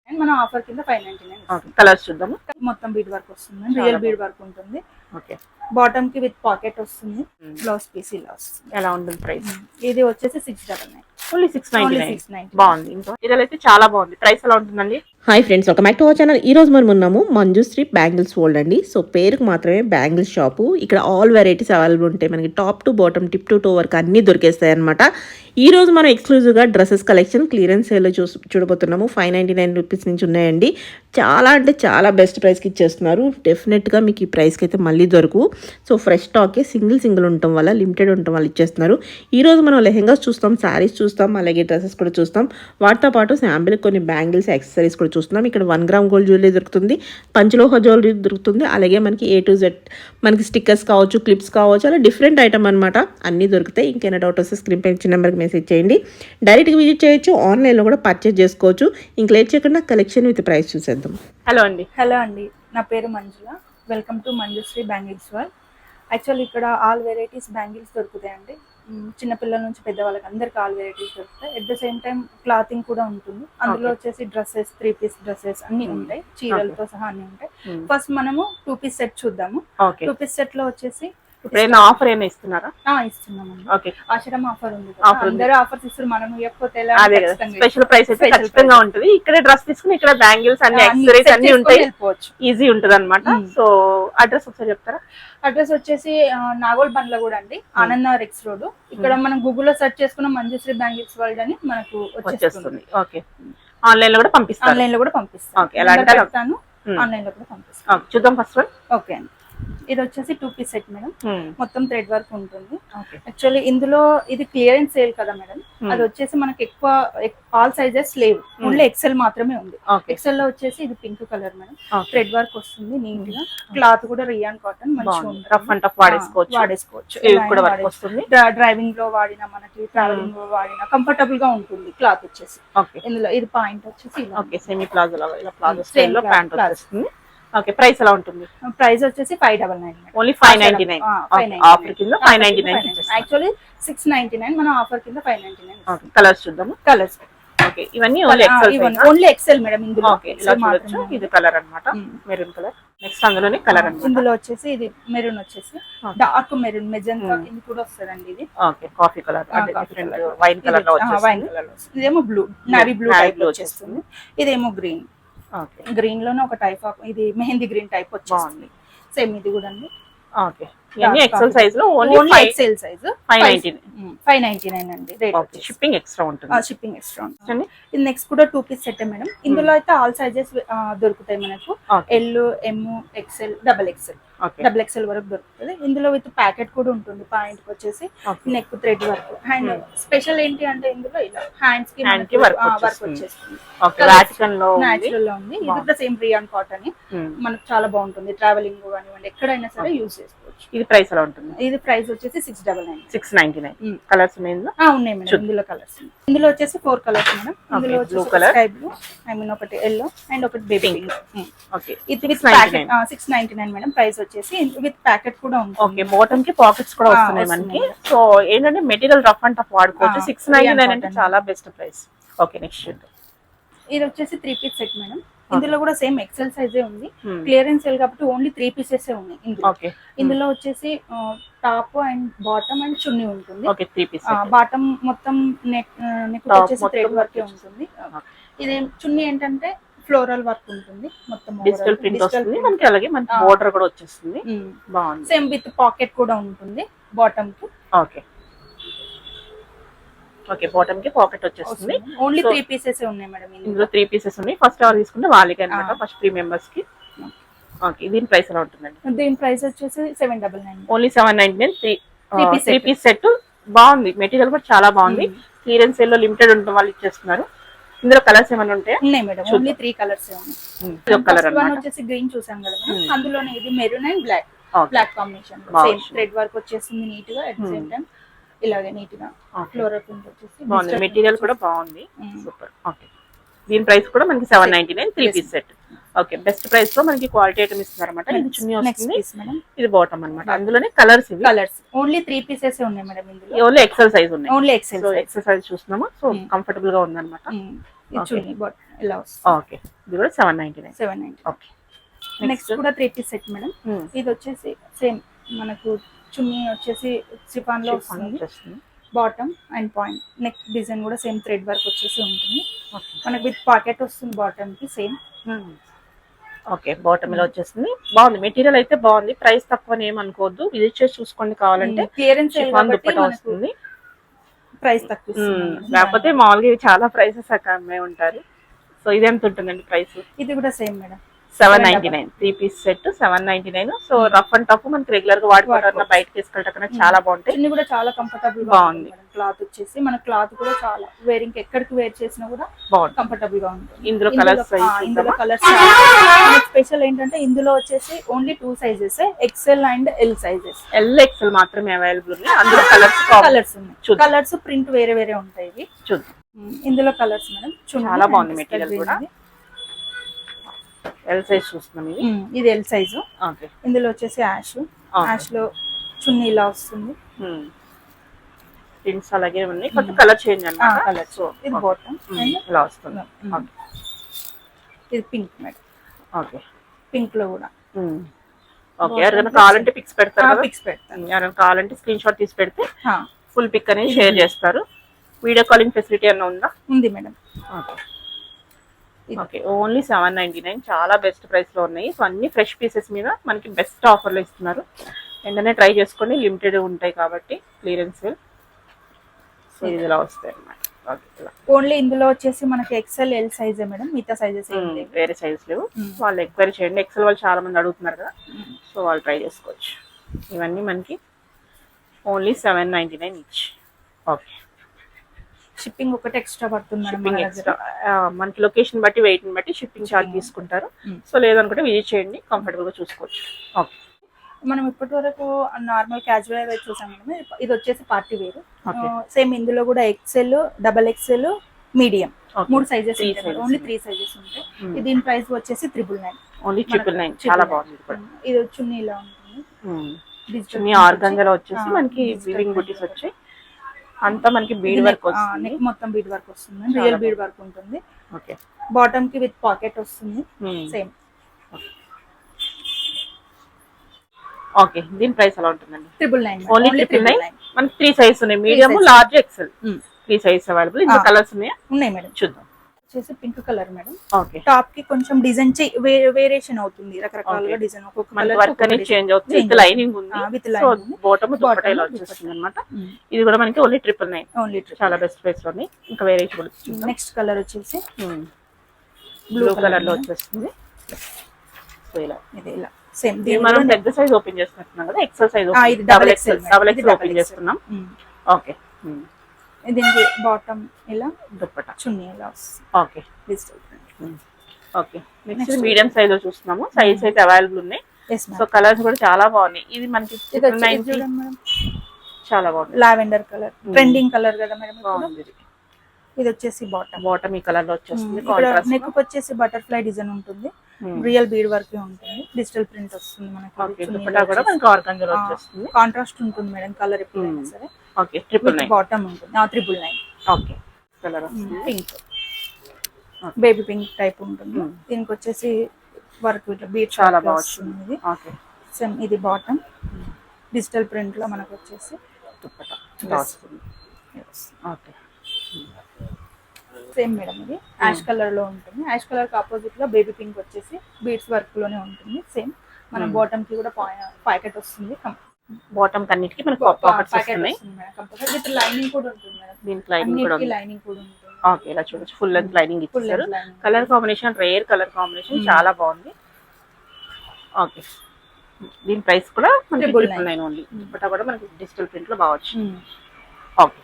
మనం ఆఫర్ కింద 599. కలర్స్ చూద్దాము. మొత్తం బీడ్ వర్క్ వస్తుంది, రియల్ బీడ్ వర్క్ ఉంటుంది. ఓకే, బాటమ్ కి విత్ పాకెట్ వస్తుంది, బ్లౌజ్ పీస్ ఇలా వస్తుంది. ఎలా ఉంటుంది ప్రైస్? ఇది వచ్చేసి 699. ఓన్లీ 699. బాగుంది. ఇంకా ఇదైతే చాలా బాగుంది. ప్రైస్ ఎలా ఉంటుందండి? హాయ్ ఫ్రెండ్స్, ఒక మ్యాక్ టు అవర్ ఛానల్. ఈ రోజు మనం ఉన్నాము మంజుశ్రీ బ్యాంగిల్స్ వరల్డ్ అండి. సో పేరుకు మాత్రమే బ్యాంగిల్స్ షాపు. ఇక్కడ ఆల్ వెరైటీస్ అవైలబుల్ ఉంటాయి. మనకి top to bottom, tip to toe వరకు అన్నీ దొరికేస్తాయి అనమాట. ఈ రోజు మనం ఎక్స్క్లూజివ్గా డ్రెస్సెస్ కలెక్షన్ క్లియరెన్స్ సేల్లో చూడబోతున్నాము. 599 రూపీస్ నుంచి ఉన్నాయండి. చాలా అంటే చాలా బెస్ట్ ప్రైస్కి ఇచ్చేస్తున్నారు. డెఫినెట్గా మీకు ఈ ప్రైస్కి అయితే మళ్ళీ దొరకవు. సో ఫ్రెష్ స్టాకే సింగిల్ ఉండటం వల్ల, లిమిటెడ్ ఉండటం వల్ల ఇచ్చేస్తున్నారు. ఈరోజు మనం లెహెంగాస్ చూస్తాం, శారీస్ చూస్తాం, అలాగే డ్రెస్సెస్ కూడా చూస్తాం. వాటితో పాటు శాంపిల్ కొన్ని బ్యాంగిల్స్, యాక్సెసరీస్ కూడా చూస్తున్నాం. ఇక్కడ 1 గ్రామ్ గోల్డ్ జ్యువెలరీ దొరుకుతుంది, పంచలోహ జ్యువెలరీ దొరుకుతుంది, అలాగే మనకి A to Z మనకి స్టిక్కర్స్ కావచ్చు, క్లిప్స్ కావచ్చు, అలా డిఫరెంట్ ఐటమ్ అనమాట. అన్నీ దొరుకుతాయి. ఇంకేమైనా డౌట్ వస్తే స్క్రీన్ పై ఇచ్చిన నెంబర్కి మెసేజ్ చేయండి. డైరెక్ట్గా విజిట్ చేయొచ్చు, ఆన్లైన్లో కూడా పర్చేజ్ చేసుకోవచ్చు. ఇంక లేట్ చేయకుండా కలెక్షన్ విత్ ప్రైస్ చూసేద్దాం. హలో అండి. హలో అండి, నా పేరు Manjula. Welcome to Manjushree bangles world. Actually ఇక్కడ ఆల్ వెరైటీస్ బ్యాంగిల్స్ దొరుకుతాయండి. చిన్నపిల్లల నుంచి పెద్దవాళ్ళకి అందరికి ఆల్ వెరైటీస్ దొరుకుతాయి. At the same time clothing కూడా ఉంటుంది. అందులో వచ్చేసి డ్రెస్సెస్, 3 పీస్ డ్రెస్సెస్ అన్ని ఉంటాయి, చీరలతో సహా అన్ని ఉంటాయి. ఫస్ట్ మనము 2 పీస్ సెట్ చూద్దాము. 2 పీస్ సెట్ లో వచ్చేసి ఆఫర్ ఏమైనా ఇస్తున్నారా? ఇస్తున్నామండి. ఓకే, ఆశ్రమ ఆఫర్ ఉంది. అందరూ ఆఫర్స్ ఇస్తారు, మనం ఇవ్వకపోతే స్పెషల్ ప్రైస్ అయితే ఖచ్చితంగా ఉంటుంది. ఇక్కడ డ్రెస్ తీసుకుని ఇక్కడ బ్యాంగిల్స్ అన్ని యాక్సెసరీస్ అన్ని ఉంటాయి, ఈజీ ఉంటుంది అనమాట. సో అడ్రస్ ఒకసారి చెప్తారా? అడ్రస్ వచ్చేసి నాగోల్ బండ్ల కూడా అండి, ఆనంద్ ఎక్స్ రోడ్. ఇక్కడ మనం గూగుల్లో సెర్చ్ చేసుకున్న మంజుశ్రీ బ్యాంగిల్స్ వరల్డ్ అని మనకు వచ్చేస్తుంది. ఓకే, ఆన్లైన్ లో కూడా పంపిస్తాను. ఆన్లైన్ లో కూడా పంపిస్తాను. ఓకే, ఎలా పెడతాను, ఆన్లైన్ లో కూడా పంపిస్తాను. చూద్దాం ఫస్ట్ వన్. ఓకే అండి, ఇది వచ్చేసి 2 పీస్ సెట్ మేడం. మొత్తం థ్రెడ్ వర్క్ ఉంటుంది. యాక్చువల్లీ ఇందులో ఇది క్లియరెన్స్ సేల్ కదా మేడం. అది వచ్చేసి మనకి ఎక్కువ ఆల్ సైజెస్ లేవు, ఓన్లీ ఎక్సెల్ మాత్రమే ఉంది. ఎక్సెల్ లో వచ్చేసి ఇది pink colour madam. Thread work వస్తుంది నీట్ గా. క్లాత్ కూడా రియాన్ కాటన్, మంచిగా వాడేసుకోవచ్చు. డ్రైవింగ్ లో వాడినా, మనకి ట్రావెలింగ్ లో వాడినా కంఫర్టబుల్ గా ఉంటుంది. క్లాత్ వచ్చేసి ఇందులో ఇది పాయింట్ వచ్చేసి సెమీ ప్లాజో స్టైల్ లో ప్యాంట్ వస్తుంది. ఓకే, ప్రైస్ ఎలా ఉంటుంది? ప్రైస్ వచ్చేసి 599. ఓన్లీ 599. ఆఫర్ కింద 599. యాక్చువల్లీ 699, మనం ఆఫర్ కింద 599. కలర్స్ చూద్దాము. కలర్స్ ఓకే, ఇవన్నీ ఓన్లీ ఎక్సెల్ మేడం. ఇందులో ఓకే, ఇలా చూడొచ్చు. ఇది కలర్ అన్నమాట, మెరూన్ కలర్. నెక్స్ట్ అందులోనే కలర్ అన్నమాట. ఇందులో వచ్చేసి ఇది మెరూన్ వచ్చేసి డార్క్ మెరూన్, మెజెంటా కింద కూడా వస్తదండి. ఇది ఓకే, కాఫీ కలర్ అంటే డిఫరెంట్ వైన్ కలర్ లో వచ్చేస్తుంది. వైన్ కలర్ లో వస్తుంది. ఇదేమో బ్లూ, నావీ బ్లూ టైప్ లో వచ్చేస్తుంది. ఇదేమో గ్రీన్. గ్రీన్ లోనే ఒక టైప్ ఆఫ్, ఇది మెహందీ గ్రీన్ టైప్ వచ్చేస్తుంది. సేమ్ ఇది కూడా అండి. ఓకే, ఇవన్నీ ఎక్సెల్ సైజ్ లో ఓన్లీ ఎక్సెల్ సైజ్ 599 అండి. రేట్ షిప్పింగ్ ఎక్స్ట్రా ఉంటుంది. షిప్పింగ్ ఎక్స్ట్రా ఉంటుంది. ఇది నెక్స్ట్ కూడా 2 పీస్ సెట్ మేడం. ఇందులో అయితే ఆల్ సైజెస్ దొరుకుతాయి మనకు. L, M, XL, double XL వరకు దొరుకుతుంది. ఇందులో విత్ ప్యాకెట్ కూడా ఉంటుంది. పాయింట్ కి వచ్చేసి neck thread work. And special ఏంటి అంటే ఇందులో ఇలా హ్యాండ్స్ కి వర్క్ వచ్చేస్తుంది. నాచురల్ లో ఉంది. ఇది కూడా సేమ్ రియాన్ కాటన్. మనకు చాలా బాగుంటుంది. ట్రావెలింగ్ కానివ్వండి, ఎక్కడైనా సరే యూజ్ చేసుకోవచ్చు. ఇది ప్రైస్ ఎలా ఉంటుంది? ఇది ప్రైస్ వచ్చేసి 699. కలర్స్ ఉన్నాయి మేడం. ఇందులో కలర్స్, ఇందులో వచ్చేసి 4 కలర్స్ మేడం. ఇందులో blue colour, sky blue, I mean ఒకటి ఎల్లో అండ్ ఒకటి బేబీ పింక్. ఓకే, ఇది విత్ ప్యాకెట్ 699 మేడం. ప్రైస్ వచ్చేసి విత్ ప్యాకెట్ కూడా ఉంటుంది. ఓకే, బాటమ్ కి పాకెట్స్ కూడా వస్తున్నాయి మనకి. సో ఏంటంటే మెటీరియల్ రఫ్ అండ్ టఫ్ వాడుకోవచ్చు. 699 అంటే చాలా బెస్ట్ ప్రైస్. ఓకే, నెక్స్ట్ ఇది వచ్చేసి 3 పీస్ సెట్ మేడం. ఇందులో కూడా సేమ్ ఎక్సెల్ సైజే ఉంది. క్లియరెన్స్ సేల్ కాబట్టి ఓన్లీ 3 పీసెస్ ఉన్నాయి ఇందులో. ఇందులో వచ్చేసి టాప్ అండ్ బాటమ్ అండ్ చున్నీ ఉంటుంది. బాటమ్ మొత్తం నెక్ వచ్చేసి థ్రెడ్ వర్క్ ఉంటుంది. ఇది చున్నీ ఏంటంటే ఫ్లోరల్ వర్క్ ఉంటుంది. మొత్తం డిజిటల్ ప్రింట్ వస్తుంది మనకి. అలాగే మనకి బోర్డర్ కూడా వచ్చేస్తుంది. బాగుంది. సేమ్ విత్ పాకెట్ కూడా ఉంటుంది బాటమ్ కి. ఓకే, ఓకే, బాటమ్ కి పాకెట్ వచ్చేస్తుంది. ఓన్లీ 3 పీసెస్ ఉన్నాయి మేడం. ఇందులో 3 పీసెస్ ఉన్నాయి. ఫస్ట్ ఎవరు తీసుకుంటే వాళ్ళకి అన్నమాట, ఫస్ట్ 3 మెంబర్స్ కి. ఓకే, దీని ప్రైస్ ఎలా ఉంటుందండి? దీని ప్రైస్ వచ్చేసి 799. ఓన్లీ 799. 3 పీస్ సెట్ బాగుంది. మెటీరియల్ కూడా చాలా బాగుంది. క్లియరెన్స్ సేల్ లో లిమిటెడ్ ఉండడం వాళ్ళు ఇచ్చేస్తున్నారు. ఇందులో కలర్స్ ఏమైనా ఉంటాయి? ఉన్నాయి మేడం. ఓన్లీ 3 కలర్స్ ఉన్నాయి. కలర్ వచ్చేసి గ్రీన్ చూసాం కదా మేడం. అందులోనే ఇది maroon and black combination. Same thread work వచ్చేసింది నీట్ గా. అట్ ద సేమ్ టైం ఇలాగే నీట్ గా ఫ్లోరల్ ప్రింట్ వచ్చేసి బాగుంది. మెటీరియల్ కూడా బాగుంది. సూపర్. ఓకే, దీని ప్రైస్ కూడా మనకి 799. 3 piece set. Okay, best price లో మనకి క్వాలిటీ ఐటమ్ ఇస్తున్నారు అనమాట. ఇది చున్నీ వస్తుంది, ఇది బాటమ్ అనమాట. అందులోనే కలర్స్ ఓన్లీ 3 పీసెస్ ఉన్నాయి మేడం. ఇందులో ఓన్లీ ఎక్సెల్ సైజ్ ఉన్నాయి. ఓన్లీ ఎక్సెల్ సైజ్ చూస్తున్నాము. సో కంఫర్టబుల్ గా ఉంది అనమాట. ఇది Okay. చున్నీ బాటమ్ ఇలా వస్తుంది ఓకే ఇది కూడా 799. 790. ఓకే నెక్స్ట్ కూడా 3 పీస్ సెట్ మేడం. ఇది వచ్చేసి సేమ్ మనకు చున్నీ వచ్చేసి సిఫాన్ లో వస్తుంది. Bottom and point neck design కూడా సేమ్ థ్రెడ్ వర్క్ వచ్చేసి ఉంటుంది. మనకి విత్ పాకెట్ వస్తుంది బాటమ్ కి సేమ్. ఓకే బాటమ్ లో వచ్చేస్తుంది. బాగుంది మెటీరియల్ అయితే బాగుంది. ప్రైస్ తక్కువ ఏమనుకోవద్దు, విజిట్ చేసి చూసుకోండి. కావాలంటే క్లియరెన్స్ దుప్పటా వస్తుంది. ప్రైస్ తక్కువ. లేకపోతే మామూలుగా ఇవి చాలా ప్రైసెస్ అక్కడ అమ్మే ఉంటారు. సో ఇది ఎంత ఉంటుందండి ప్రైస్? ఇది కూడా same madam 799. 3 piece set 799. So rough and tough మనకి రెగ్యులర్ గా వాడుకోవడానికి బయటకి తీసుకెళ్ళటం చాలా బాగుంటాయి. చున్నీ కూడా చాలా కంఫర్టబుల్ బాగుంది. క్లాత్ వచ్చేసి మన క్లాత్ కూడా చాలా వేరింగ్ ఎక్కడికి వేర్ చేసినా కూడా బాగుంది, కంఫర్టబుల్ గా ఉంటుంది. ఇందులో కలర్స్ ఇందులో కలర్స్ స్పెషల్ ఏంటంటే ఇందులో వచ్చేసి only 2 sizes XL and L sizes. L XL మాత్రమే అవైలబుల్ ఉన్నాయి. అందులో కలర్స్ ఉన్నాయి. కలర్స్ ప్రింట్ వేరే వేరే ఉంటాయి. ఇవి చూద్దాం. ఇందులో కలర్స్ మేడం చాలా బాగుంది మెటీరియల్ కూడా. ఎల్ సైజ్ చూస్తున్నాం. ఇది ఎల్ సైజు. ఓకే ఇందులో వచ్చేసి యాష్ లో చున్నీ ఇలా వస్తుంది. ప్రింట్స్ అలాగే ఉన్నాయి, కొంచెం కలర్ చేంజ్ అన్నమాట. కలర్ ఇది బాటమ్ ఇలా వస్తుంది. ఇది పింక్ మేడం. ఓకే పింక్ లో కూడా ఓకే. ఎవరైనా కావాలంటే పిక్స్ పెడతారు కదా, పిక్స్ పెడతాను. ఎవరైనా కావాలంటే స్క్రీన్ షాట్ తీసి పెడితే హా, ఫుల్ పిక్ అనేది షేర్ చేస్తారు. వీడియో కాలింగ్ ఫెసిలిటీ అన్న ఉందా? ఉంది మేడం. Okay okay. ఓన్లీ 799. చాలా బెస్ట్ ప్రైస్ లో ఉన్నాయి. సో అన్ని ఫ్రెష్ పీసెస్ మీద మనకి బెస్ట్ ఆఫర్లో ఇస్తున్నారు. వెంటనే ట్రై చేసుకోండి, లిమిటెడ్ ఉంటాయి కాబట్టి క్లియరెన్స్ సేల్. సో ఇది ఇలా వస్తాయి అన్నమాట. ఓన్లీ ఇందులో వచ్చేసి మనకి ఎక్సెల్ ఎల్ సైజే మేడం, మిగతా సైజెస్ వేరే సైజ్ లేవు. వాళ్ళు ఎంక్వైరీ చేయండి. ఎక్సెల్ వాళ్ళు చాలా మంది అడుగుతున్నారు కదా, సో వాళ్ళు ట్రై చేసుకోవచ్చు. ఇవన్నీ మనకి ఓన్లీ 799 ఈచ్. ఓకే. షిప్పింగ్ ఒకటి ఎక్స్ట్రా పడుతుంది మేడం. షిప్పింగ్ ఎక్స్ట్రా మనకి లొకేషన్ బట్టి వెయిట్ ని బట్టి షిప్పింగ్ ఛార్జ్ తీసుకుంటారు. సో లేదనుకుంటే విజిట్ చేయండి, కంఫర్టబుల్ గా చూసుకోవచ్చు. ఓకే. మనం ఇప్పటి వరకు నార్మల్ క్యాజువల్ వేర్ చూసాం మేడం. ఇది వచ్చేసి పార్టీ వేర్. సేమ్ ఇందులో కూడా XL, double XL, medium 3 sizes ఉంటాయి. ఓన్లీ 3 సైజెస్ ఉంటాయి. దీని ప్రైస్ వచ్చేసి 999. ఓన్లీ 999. చాలా బాగుంది. ఇది చున్నీ ఇలా ఉంటుంది. చున్నీ ఆర్గంజాలో వచ్చేసి మనకి వివింగ్ బుటీస్ వచ్చాయి. అంతా మనకి బీడ్ వర్క్ వస్తుంది. నెక్ మొత్తం బీడ్ వర్క్ వస్తుంది. రియల్ బీడ్ వర్క్ ఉంటుంది. ఓకే. బాటమ్ కి విత్ పాకెట్ వస్తుంది సేమ్. ఓకే. దీని ప్రైస్ ఎలా ఉంటుందండి? 999. ఓన్లీ 999. మనకి 3 సైజ్ ఉన్నాయి, medium, large, XL. 3 size available. ఇందులో కలర్స్ ఉన్నాయా? ఉన్నాయి మేడం. చూద్దాం. వచ్చేసి pink colour madam. Okay. Top కి కొంచెం డిజైన్ వేరియేషన్ అవుతుంది. రకరకాలుగా డిజైన్ ఒక్కొక్క కలర్ వర్క్ అనేది చేంజ్ అవుతుంది. విత్ లైనింగ్ ఉంది. సో బాటమ్ దుపట్టా ఇలా వచ్చేస్తుంది అన్నమాట. ఇది కూడా మనకి ఓన్లీ 999. ఓన్లీ చాలా బెస్ట్ ప్రైస్ లో ఉన్నాయి. ఇంకా వేరే కూడా నెక్స్ట్ కలర్ వచ్చేసి బ్లూ కలర్ లో వచ్చేస్తుంది. సో ఇలా ఇది ఇలా సేమ్. మనం పెద్ద సైజ్ ఓపెన్ చేస్తున్నాం కదా, XL size double XL open చేస్తున్నాం. ఓకే. దీనికి బాటమ్ ఇలా, దుపట్టా చున్నీ ఇలా వస్తుంది. Okay. Okay. Next medium size లో చూస్తున్నాము. సైజ్ అయితే అవైలబుల్ ఉన్నాయి. సో కలర్స్ కూడా చాలా బాగున్నాయి. ఇది మనకి చాలా బాగుంది. లావెండర్ కలర్ ట్రెండింగ్ కలర్ కదా మేడం. బాగుంది. ఇది వచ్చేసి బాటమ్ ఈ కలర్ లో వచ్చేస్తుంది. నెక్ వచ్చేసి బటర్ఫ్లై డిజైన్ ఉంటుంది. రియల్ బీడ్ వర్క్ ఉంటుంది. డిజిటల్ ప్రింట్ వస్తుంది మనకి. దుపట్టా కూడా మనకి ఆర్గంజాలో వచ్చేస్తుంది. కాంట్రాస్ట్ ఉంటుంది మేడం కలర్ ఎప్పుడైనా సరే. ఓకే. 999. బాటమ్ ఉంటుంది. 999. ఓకే. కలర్ వస్తుంది పింక్, బేబీ పింక్ టైప్ ఉంటుంది. దీనికి వచ్చేసి వర్క్ బీట్ చాలా బాగుంది. ఓకే. సేమ్ ఇది బాటమ్ డిజిటల్ ప్రింట్ లో మనకు వచ్చేసి దుపట్టా వస్తుంది. ఓకే. Same madam. ఇది యాష్ కలర్ లో ఉంటుంది. యాష్ కలర్ కి ఆపోజిట్ గా బేబీ పింక్ వచ్చేసి బీడ్స్ వర్క్ లోనే ఉంటుంది. సేమ్ మన బాటమ్ కి కూడా పాకెట్ వస్తుంది. బాటమ్ కన్నిటికి మనకి పాకెట్స్ వస్తున్నాయి. విత్ లైనింగ్ కూడా ఉంటుంది మేడం. దీనికి లైనింగ్ కూడా ఉంది. లైనింగ్ కూడా ఉంటుంది. ఓకే. ఇలా చూడొచ్చు. ఫుల్ లెంత్ లైనింగ్ ఇచ్చారు. Colour combination rare colour combination చాలా బాగుంది. ఓకే. దీని ప్రైస్ కూడా 999 ఓన్లీ. దుపట్టా కూడా మనకి డిజిటల్ ప్రింట్ లో బాగా వచ్చింది. ఓకే.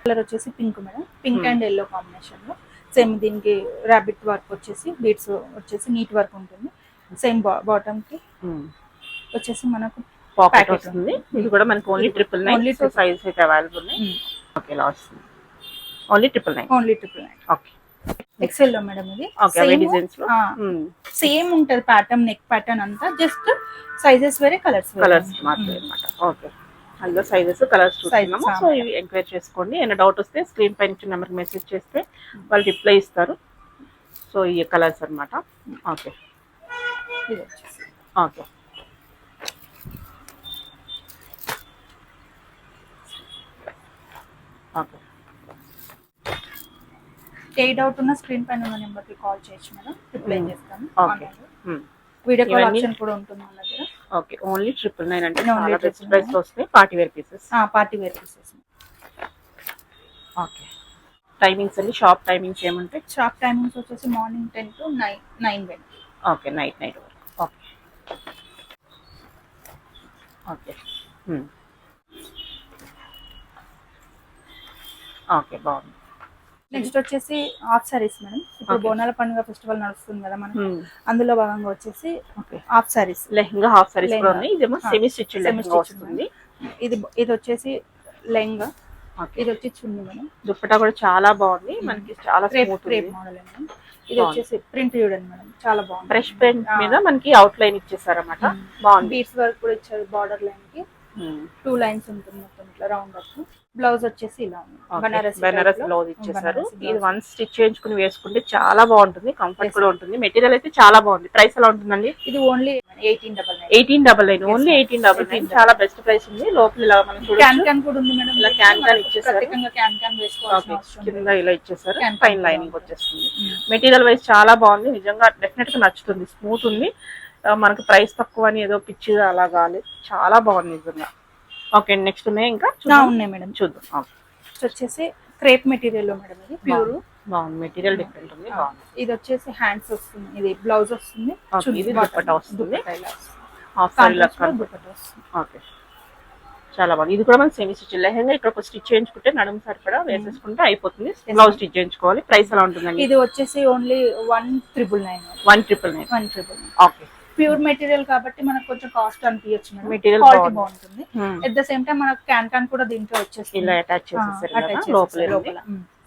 కలర్ వచ్చేసి pink madam. Pink and yellow combination లో సేమ్. దీనికి రాబిట్ వర్క్ వచ్చేసి బీడ్స్ వచ్చేసి నీట్ వర్క్ ఉంటుంది. సేమ్ బాటమ్ కి వచ్చేసి మనకు పాకెట్ వస్తుంది. ఇది కూడా మనకి ఓన్లీ 999. సైజ్ అయితే అవైలబుల్ ఉన్నాయి. ఓకే. ఇలా వస్తుంది. ఓన్లీ 999. ఓకే. ఎక్సెల్ లో మేడం. ఇది ఓకే. అవే డిజైన్స్ లో సేమ్ ఉంటది ప్యాటర్న్, నెక్ ప్యాటర్న్ అంతా. జస్ట్ సైజెస్ వేరే, కలర్స్ మాత్రమే అన్నమాట. ఓకే. అందులో సైజెస్ కలర్స్ చూస్తున్నాము. సో ఇవి ఎంక్వైరీ చేసుకోండి. ఏమైనా డౌట్ వస్తే స్క్రీన్ పైన ఇచ్చిన నెంబర్కి మెసేజ్ చేస్తే వాళ్ళు రిప్లై ఇస్తారు. సో ఈ కలర్స్ అనమాట. Okay okay okay. ఏ డౌట్ ఉన్నా స్క్రీన్ పైన ఉన్న నెంబర్కి కాల్ చేయొచ్చు మేడం, రిప్లై చేస్తాను. ఓకే. వీడియో కాల్ ఆప్షన్ కూడా ఉంటుంది మన దగ్గర. ఓకే. ఓన్లీ 999 అంటే చాలా బెస్ట్ ప్రైస్ లో వస్తాయి. Party wear pieces. Party wear pieces. Okay. Timings అండి, షాప్ టైమింగ్స్ ఏమంటాయి? షాప్ టైమింగ్స్ వచ్చేసి మార్నింగ్ 10 to 9 వరకు. ఓకే. నైట్ వరకు. Okay okay okay. బాగుంది. నెక్స్ట్ వచ్చేసి హాఫ్ సారీస్ మేడం. ఇప్పుడు బోనాల పండుగ ఫెస్టివల్ నడుస్తుంది కదా మనకి, అందులో భాగంగా వచ్చేసి హాఫ్ సారీస్, లెహంగా హాఫ్ సారీస్ కూడా ఉన్నాయి. ఇదేమో సెమీ స్టిచ్ లెహంగా వస్తుంది. ఇది వచ్చేసి లెహంగా, ఇది వచ్చి చున్నీ మేడం. దుప్పటా కూడా చాలా బాగుంది, మనకి చాలా స్మూత్ మోడల్ మేడం. ఇది వచ్చేసి ప్రింట్ చూడండి మేడం, చాలా బాగుంది. ఫ్రెష్ ప్రింట్ మీద మనకి అవుట్ లైన్ ఇచ్చేసారు అన్నమాట. బాగుంది. బీడ్స్ వర్క్ కూడా ఇచ్చారు. బార్డర్ లైన్ కి 2 లైన్స్ ఉంటుంది మొత్తం ఇట్లా రౌండ్ అప్. బ్లౌజ్ వచ్చేసి ఇలా ఉంది, బెనారస్ బ్లౌజ్ ఇచ్చేసారు. ఇది వన్ స్టిచ్ చేయించుకుని వేసుకుంటే చాలా బాగుంటుంది, కంఫర్ట్ కూడా ఉంటుంది. మెటీరియల్ అయితే చాలా బాగుంది. ప్రైస్ ఎలా ఉంటుందండి? ఇది ఓన్లీ 1899. ఓన్లీ 1899. చాలా బెస్ట్ ప్రైస్ ఉంది. లోపల ఇలా మనం క్యాన్ కూడా ఉంది మేడం. ఇలా క్యాన్ ఇచ్చేసారు. కింద ఇలా ఇచ్చేసారు. పైన లైనింగ్ వచ్చేస్తుంది. మెటీరియల్ వైజ్ చాలా బాగుంది. నిజంగా డెఫినెట్ గా నచ్చుతుంది. స్మూత్ ఉంది. మనకి ప్రైస్ తక్కువ అని ఏదో పిచ్చిగా అలా కాలేదు, చాలా బాగుంది నిజంగా. ఓకే. నెక్స్ట్ ఉన్నాయి ఇంకా ఉన్నాయి మేడం, చూద్దాం. వచ్చేసి క్రేప్ మెటీరియల్ మేడం. ఇది ప్యూర్ బాగుంది. మెటీరియల్ డిఫరెంట్ ఉంది. ఇది వచ్చేసి హ్యాండ్స్ వస్తుంది, ఇది బ్లౌజ్ వస్తుంది, ఇది దుపట్టా వస్తుంది. ఓకే. చాలా బాగుంది. ఇది కూడా మనం సెమీ స్టిచ్ లెహంగా. ఇక్కడ ఒక స్టిచ్ చేయించుకుంటే నడుము సరిపడా వేసేసుకుంటే అయిపోతుంది. బ్లౌజ్ స్టిచ్ చేయించుకోవాలి. ప్రైస్ ఎలా ఉంటుందండి? ఇది వచ్చేసి ఓన్లీ 1999. 1999. ఓకే. ప్యూర్ మెటీరియల్ కాబట్టి మనకు కొంచెం కాస్ట్ అనిపించచ్చు. మెటీరియల్ క్వాలిటీ బాగుంటుంది. ఎట్ ద సేమ్ టైం మనకు క్యాన్ కూడా దీంట్లో వచ్చేసి ఇలా అటాచ్ చేసేసారు లోపల.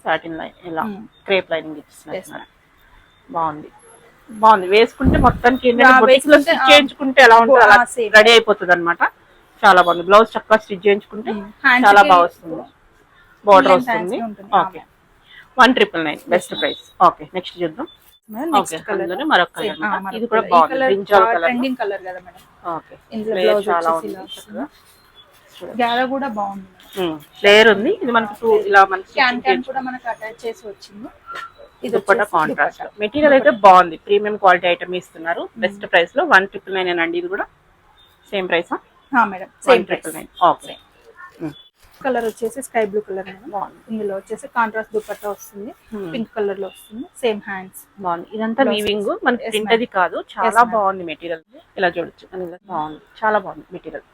సాటిన్ లైన్ ఇలా క్రేప్ లైనింగ్ ఇచ్చేస్తున్నారు. బాగుంది. బాగుంది. వేసుకుంటే మొత్తానికి చేయించుకుంటే ఎలా ఉంటుంది అలా రెడీ అయిపోతుంది అనమాట. చాలా బాగుంది. బ్లౌజ్ చక్కగా స్టిచ్ చేయించుకుంటే చాలా బాగా వస్తుంది. బోర్డర్ వస్తుంది. Okay. 1999 best price. Okay. Next చూద్దాం. మరొక కలర్. ఇది కూడా బాగుంది. బ్రింజాల్ కలర్, ట్రెండింగ్ కలర్ కదా మేడం. ఓకే. ఇందులో బ్లౌజ్ చాలా ఉంది. గారా కూడా బాగుంది. ఫ్లేర్ ఉంది. ఇది మనకి ఇలా మనకి క్యాన్ కూడా మనకి అటాచ్ చేసి వచ్చింది. ఇది కూడా కాంట్రాస్ట్. మెటీరియల్ అయితే బాగుంది. ప్రీమియం క్వాలిటీ ఐటమ్ ఇస్తున్నారు బెస్ట్ ప్రైస్ లో. 1999 అండి. ఇది కూడా సేమ్ ప్రైసా madam? Same price. Okay. Colour వచ్చేసి స్కై బ్లూ కలర్ మేడం. ఇందులో వచ్చేసి కాంట్రాస్ట్ దుపట్టా వస్తుంది, పింక్ కలర్ లో వస్తుంది. Same hands. బాగుంది. ఇదంతా వీవింగ్, మనకి ప్రింట్ అది కాదు. చాలా బాగుంది మెటీరియల్. ఇలా చూడొచ్చు. బాగుంది, చాలా బాగుంది మెటీరియల్.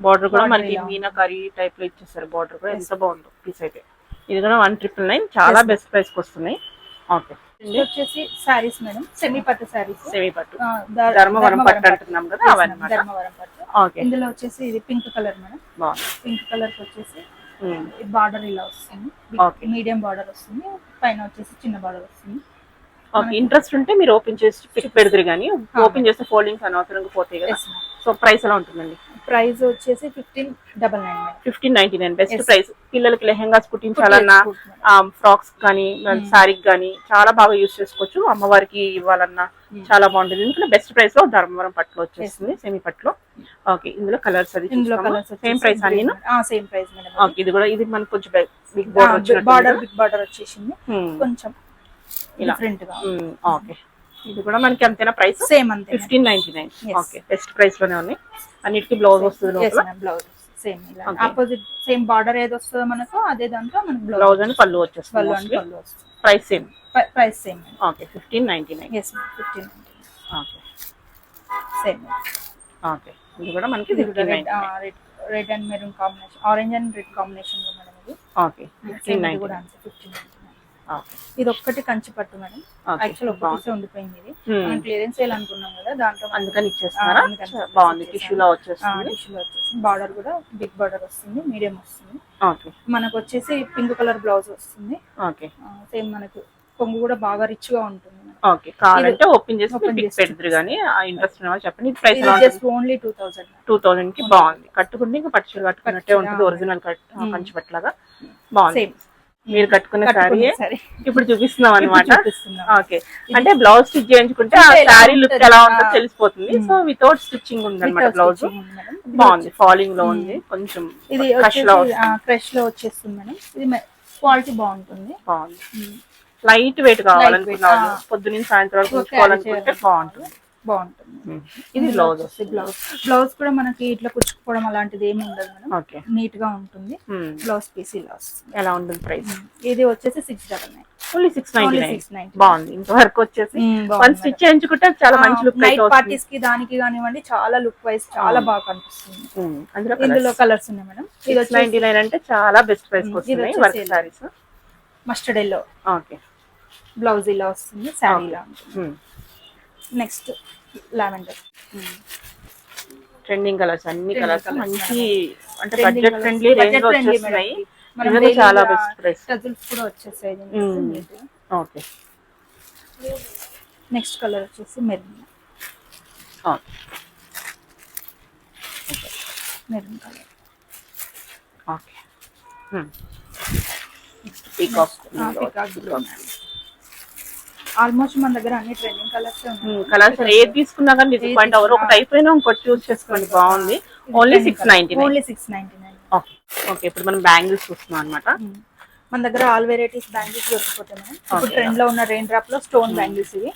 బార్డర్ కూడా మనకి మీనాకారి టైప్ లో ఇచ్చేసారు. బార్డర్ కూడా ఎంత బాగుందో పీస్ అయితే. ఇది కూడా 1999. చాలా బెస్ట్ ప్రైస్ కి వస్తున్నాయి. ఓకే. ఇది వచ్చేసి సారీస్ మేడం, సెమీ పట్టు సారీస్. సెమీ పట్టు, ధర్మవరం పట్టు అంటున్నాం కదా, అవన్నమాట. ధర్మవరం పట్టు. ఓకే. ఇందులో వచ్చేసి ఇది పింక్ కలర్ మేడం. బాగుంది. పింక్ కలర్ కి వచ్చేసి బార్డర్ ఇలా వస్తుంది. మీడియం బార్డర్ వస్తుంది. పైన వచ్చేసి చిన్న బార్డర్ వస్తుంది. ఓకే. ఇంట్రెస్ట్ ఉంటే మీరు ఓపెన్ చేసి పిక్ పెడతారు, కానీ ఓపెన్ చేస్తే ఫోల్డింగ్స్ అనవసరంగా పోతాయి కదా. సో ప్రైస్ ఎలా ఉంటుందండి? ప్రైస్ వచ్చేసి 1599. 1599 బెస్ట్ ప్రైస్. పిల్లలకి లెహంగాస్ కుట్టించాలన్నా, ఫ్రాక్స్ కానీ సారీకి కానీ చాలా బాగా యూజ్ చేసుకోవచ్చు. అమ్మవారికి ఇవ్వాలన్నా చాలా బాగుంటుంది. ఇందులో బెస్ట్ ప్రైస్ లో ధర్మవరం పట్టులో వచ్చేస్తుంది, సెమీ పట్టులో. ఓకే. ఇందులో కలర్స్ అది సేమ్ ప్రైస్ అన్ని. Same price madam. ఓకే. ఇది కూడా ఇది మనకు కొంచెం బిగ్ బార్డర్ వచ్చేసింది కొంచెం డిఫరెంట్ గా. ఓకే. ఇది కూడా మనకి అంతేనా ప్రైస్? సేమ్ అంతే. 1599. ఓకే. బెస్ట్ ప్రైస్ లోనే ఉన్నాయి. అన్నిటికీ బ్లౌజ్ వస్తుంది లోపల. బ్లౌజ్ సేమ్ ఇలా ఆపోజిట్ సేమ్ బార్డర్ ఏది వస్తుందో మనకు అదే దాంట్లో మనకు బ్లౌజ్ అని పళ్ళు వచ్చేస్తుంది. Price same. Price same. Okay. 1599. yes 1599. Okay. Same. Okay. ఇది కూడా మనకి red and maroon combination, orange and red combination లో మేడం ఇది. ఓకే. 1599 కూడా 1599. ఇది ఒక్కటి కంచి పట్టు మేడం. యాక్చువల్ ఒక్కటే ఉండిపోయింది. ఇది మనం క్లియరెన్స్ సేల్ అనుకున్నాం కదా, దాంట్లో అందుకని ఇచ్చేస్తున్నారా? బాగుంది. టిష్యూలో వచ్చేస్తుంది. టిష్యూలో వచ్చేసి బార్డర్ కూడా బిగ్ బార్డర్ వస్తుంది, మీడియం వస్తుంది. ఓకే. మనకు వచ్చేసి పింక్ కలర్ బ్లౌజ్ వస్తుంది. ఓకే. సేమ్ మనకు కొంగు కూడా బాగా రిచ్ గా ఉంటుంది. ఓకే, కావాలంటే ఓపెన్ చేసి open పిక్ చేసి పెడతారు కానీ ఆ ఇంట్రెస్ట్ ఉన్న వాళ్ళు చెప్పండి. ప్రైస్ ఇది జస్ట్ ఓన్లీ 2000. 2000 కి బాగుంది. కట్టుకుంటే ఇంకా పట్టు చీర కట్టుకున్నట్టే ఉంటుంది, ఒరిజినల్ కంచి పట్టులాగా బాగుంది. సేమ్ మీరు కట్టుకున్న శారీ సరే ఇప్పుడు చూపిస్తున్నాం అనమాట. చూపిస్తున్నాం. ఓకే, అంటే బ్లౌజ్ స్టిచ్ చేయించుకుంటే ఆ అంటే ఎలా శారీ లుక్ ఉంటది? ఎలా ఉంటుందో తెలిసిపోతుంది. సో వితౌట్ స్టిచ్చింగ్ ఉంది అనమాట బ్లౌజ్. బాగుంది, ఫాలింగ్ లో ఉంది, కొంచెం ఇది క్రష్ లో క్రష్ లో వచ్చేస్తుంది మేడం. ఇది క్వాలిటీ బాగుంటుంది. బాగుంది. లైట్ వెయిట్ కావాలనుకున్న వాళ్ళు ఆ. పొద్దున్న సాయంత్రం వరకు Okay, ఉంచుకోవాలనుకుంటే బాగుంటుంది. బాగుంటుంది. ఇది బ్లౌజ్ బ్లౌజ్ కూడా మనకి ఇట్లా కుచ్చుకోవడం అలాంటిది ఏమి ఉండదు మేడం. ఓకే, నీట్ గా ఉంటుంది. బ్లౌజ్ పీస్ ఇలా వస్తుంది. ఎలా ఉంటుంది ప్రైస్? ఇది వచ్చేసి 699. ఓన్లీ 699. 699. బాగుంది. ఇంతవరకు వచ్చేసి వన్ స్టిచ్ చేయించుకుంటే చాలా మంచి లుక్ అయితే నైట్ వస్తుంది. పార్టీస్ కి దానికి కానివ్వండి చాలా లుక్ వైజ్ చాలా బాగా కనిపిస్తుంది. అందులో ఇందులో కలర్స్ ఉన్నాయి మేడం. ఇది 699 అంటే చాలా బెస్ట్ ప్రైస్ ఇది వస్తున్నాయి వచ్చేసి work saris. Mustard yellow okay, blouse ఇలా వస్తుంది, శారీ ఇలా ఉంటుంది. నెక్స్ట్ లావెండర్ ట్రెండింగ్ కలర్స్, అన్ని కలర్స్ colours మంచి అంటే బడ్జెట్ ఫ్రెండ్లీ రేంజ్ లో వచ్చేస్తున్నాయి. నిజంగా చాలా చాలా బెస్ట్ ప్రైస్. టజిల్స్ కూడా వచ్చేసాయి. ఓకే, నెక్స్ట్ కలర్ వచ్చేసి maroon. Okay, maroon colour. Okay. Peacock almost మన దగ్గర అన్ని ట్రెండింగ్ కలర్స్ ఉన్నాయి. కలర్స్ ఏది తీసుకున్నా కానీ డిసప్పాయింట్ అవ్వరు. ఒకటి అయిపోయినా ఇంకోటి చూస్ చేసుకోండి. బాగుంది. ఓన్లీ 699. ఓన్లీ 699. Okay, okay. ఇప్పుడు మనం బ్యాంగిల్స్ చూస్తున్నాం అనమాట. మన దగ్గర ఆల్ వెరైటీస్ బ్యాంగిల్స్ దొరికిపోతాయి మేడం. ఇప్పుడు ట్రెండ్ లో ఉన్న రెయిన్ డ్రాప్ లో స్టోన్ బ్యాంగిల్స్ ఇవి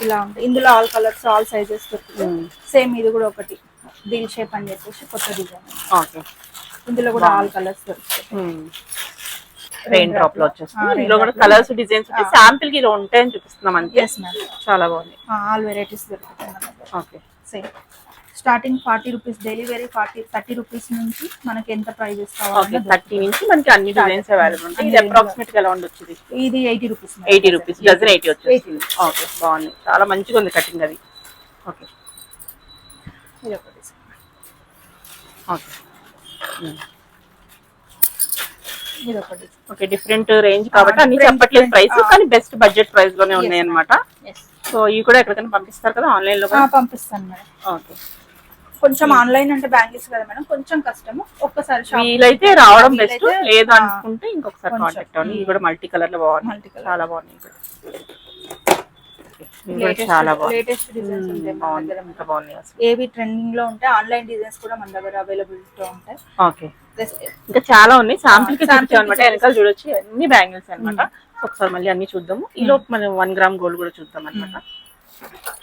ఇలా ఉంటాయి. ఇందులో ఆల్ కలర్స్ ఆల్ సైజెస్ దొరుకుతాయి. సేమ్ ఇది కూడా ఒకటి దిల్ షేప్ అని చెప్పేసి కొత్త డిజైన్. ఓకే, ఇందులో కూడా ఆల్ కలర్స్ దొరుకుతాయి. రెయిన్ డ్రాప్ లో వచ్చేస్తుంది. ఇందులో కూడా కలర్స్ డిజైన్స్ ఉంటాయి. శాంపిల్ కి ఇలా ఉంటాయని చూపిస్తున్నాం అంతే. ఎస్ మేడం, చాలా బాగుంది. ఆల్ వెరైటీస్ దొరుకుతాయి మన దగ్గర. Okay, same starting 40 rupees, daily vary 30 rupees నుంచి మనకి ఎంత ప్రైజెస్ ఓకే. కావాలి. 30 నుంచి మనకి అన్ని డిజైన్స్ అవైలబుల్ ఉంటాయి. ఇది అప్రాక్సిమేట్ గా ఎలా ఉండొచ్చు? ఇది 80 రూపీస్. 80 rupees dozen. 80 వచ్చేస్తుంది. ఓకే, బాగుంది. చాలా మంచిగా ఉంది కటింగ్ అది. ఓకే, ఇది ఒకటి. ఓకే, ఇది ఒకటి. ఓకే. డిఫరెంట్ రేంజ్ కాబట్టి అన్ని చెప్పట్లేదు ప్రైస్, కానీ బెస్ట్ బడ్జెట్ ప్రైస్ లోనే ఉన్నాయి అన్నమాట. సో ఇవి కూడా ఎక్కడికైనా పంపిస్తారు కదా ఆన్లైన్ లో? పంపిస్తాను మేడం. ఓకే, కొంచెం ఆన్లైన్ అంటే బ్యాంగిల్స్ కదా మేడం, కొంచెం కష్టము. ఒక్కసారి వీలైతే రావడం బెస్ట్, లేదు అనుకుంటే ఇంకొకసారి కాంటాక్ట్ అవ్వండి. ఇవి కూడా మల్టీ కలర్ లో బాగున్నాయి, చాలా బాగున్నాయి. చాలా బాగుంది. లేటెస్ట్ డిజైన్స్ ఉంటాయి మన దగ్గర. ఇంకా బాగున్నాయి అసలు. ఏవి ట్రెండింగ్ లో ఉంటాయి, ఆన్లైన్ డిజైన్స్ కూడా మన దగ్గర అవైలబుల్ తో ఉంటాయి. ఓకే, ఇంకా చాలా ఉన్నాయి. శాంపిల్ కి చూపించాం అనమాట. వెనకాల చూడొచ్చు అన్ని బ్యాంగిల్స్ అనమాట. ఒకసారి మళ్ళీ అన్ని చూద్దాము. ఈ లోపు మనం 1 గ్రామ్ గోల్డ్ కూడా చూద్దాం అనమాట.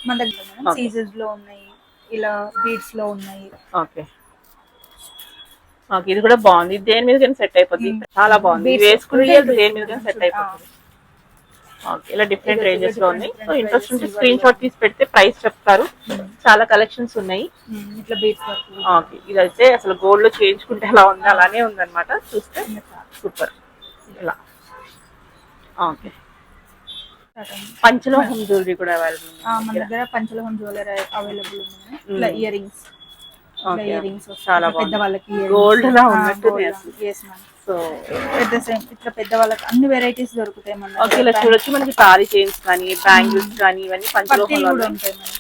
మన దగ్గర మేడం సీజర్స్ లో ఉన్నాయి, ఇలా బీడ్స్ లో ఉన్నాయి. Okay, okay. ఇది కూడా బాగుంది. దేని మీద కానీ సెట్ అయిపోతుంది. చాలా బాగుంది. వేసుకుంటే దేని మీద కానీ సెట్ అయిపోతుంది. ఓకే, ఇలా డిఫరెంట్ రేంజెస్ లో ఉన్నాయి. సో ఇంట్రెస్ట్ ఉంటే స్క్రీన్ షాట్ తీసి పెడితే ప్రైస్ చెప్తారు. చాలా కలెక్షన్స్ ఉన్నాయి. ఇట్లా బీడ్స్ వర్క్. ఓకే, ఇదైతే అసలు గోల్డ్ లో చేయించుకుంటే ఎలా ఉంది అలానే ఉంది అనమాట. చూస్తే సూపర్. ఇలా ఓకే. పంచలోహం జ్యువెలరీ కూడా అవైలబుల్ మన దగ్గర పంచలోహం జ్యువెలరీ అవైలబుల్ ఉన్నాయి. ఇట్లా ఇయర్ రింగ్స్, ఇయర్ రింగ్స్ చాలా పెద్ద వాళ్ళకి గోల్డ్ లా ఉన్నట్టు. సో పెద్ద సేమ్ ఇట్లా పెద్ద వాళ్ళకి అన్ని వెరైటీస్ దొరుకుతాయి మన దగ్గర. ఓకే, ఇలా చూడొచ్చు. మనకి తాళి చైన్స్ కానీ బ్యాంగిల్స్ కానీ ఇవన్నీ పంచలోహంలో కూడా ఉంటాయి మేడం.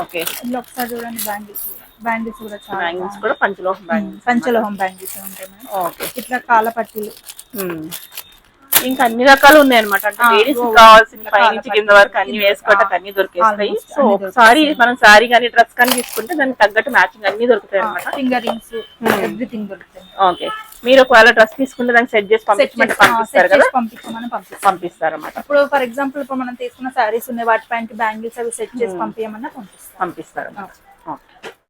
ఓకే, ఇందులో ఒకసారి చూడండి బ్యాంగిల్స్ కూడా చాలా బ్యాంగిల్స్ కూడా పంచలోహం బ్యాంగిల్స్. పంచలోహం బ్యాంగిల్స్ ఉంటాయి మేడం. ఓకే, ఇట్లా కాళ్ళ పట్టీలు ఇంకా అన్ని రకాలు ఉన్నాయి అనమాట. అంటే లేడీస్ కావాల్సిన పై నుంచి కింద వరకు అన్ని వేసుకోవడానికి అన్ని దొరికేస్తాయి. సో ఒకసారి మనం సారీ కానీ డ్రెస్ కానీ తీసుకుంటే దానికి తగ్గట్టు మ్యాచింగ్ అన్ని దొరుకుతాయి అనమాట. ఫింగర్ రింగ్స్ ఎవ్రీథింగ్ దొరుకుతాయి. ఓకే, మీరు ఒకవేళ డ్రెస్ తీసుకుంటే దాన్ని సెట్ చేసి పంపించమంటే పంపిస్తారు కదా? పంపిస్తారు అన్నమాట. ఇప్పుడు ఫర్ ఎగ్జాంపుల్ ఇప్పుడు మనం తీసుకున్న సారీస్ ఉన్నాయి, వాటి పైన బ్యాంగిల్స్ అవి సెట్ చేసి పంపించమన్నా పంపిస్తారు. ఓకే.